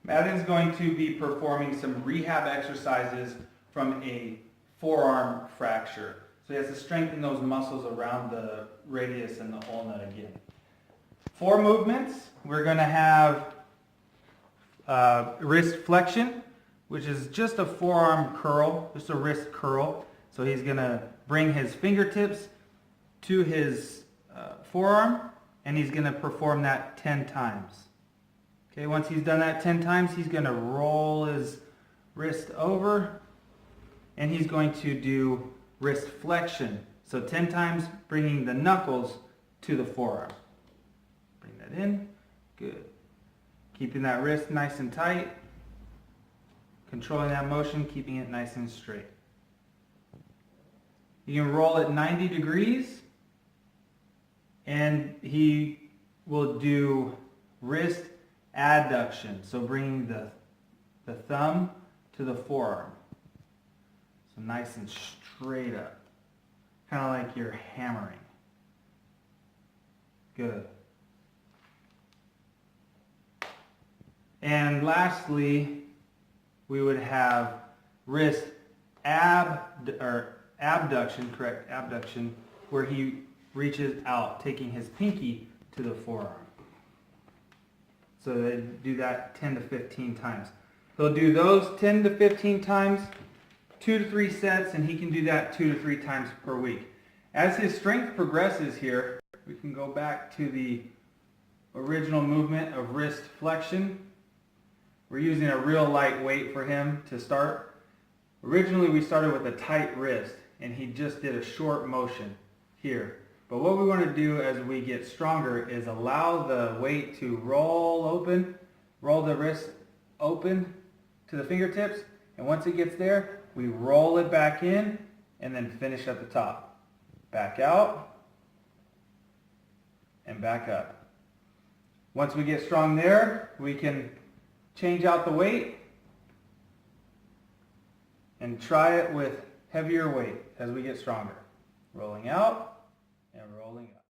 Madden's going to be performing some rehab exercises from a forearm fracture. So he has to strengthen those muscles around the radius and the ulna again. 4 movements. We're going to have wrist flexion, which is just a forearm curl, just a wrist curl. So he's going to bring his fingertips to his forearm, and he's going to perform that 10 times. Okay, once he's done that 10 times, he's going to roll his wrist over, and he's going to do wrist flexion. So 10 times, bringing the knuckles to the forearm. Bring that in. Good. Keeping that wrist nice and tight. Controlling that motion, keeping it nice and straight. You can roll it 90 degrees, and he will do wrist adduction, so bringing the thumb to the forearm. So nice and straight up, kind of like you're hammering. Good. And lastly, we would have wrist abduction, where he reaches out, taking his pinky to the forearm. So they do that 10 to 15 times. He'll do those 10 to 15 times, 2 to 3 sets, and he can do that 2 to 3 times per week. As his strength progresses here, we can go back to the original movement of wrist flexion. We're using a real light weight for him to start. Originally we started with a tight wrist, and he just did a short motion here. But what we want to do as we get stronger is allow the weight to roll open, roll the wrist open to the fingertips, and once it gets there, we roll it back in and then finish at the top. Back out and back up. Once we get strong there, we can change out the weight and try it with heavier weight as we get stronger. Rolling out and rolling up.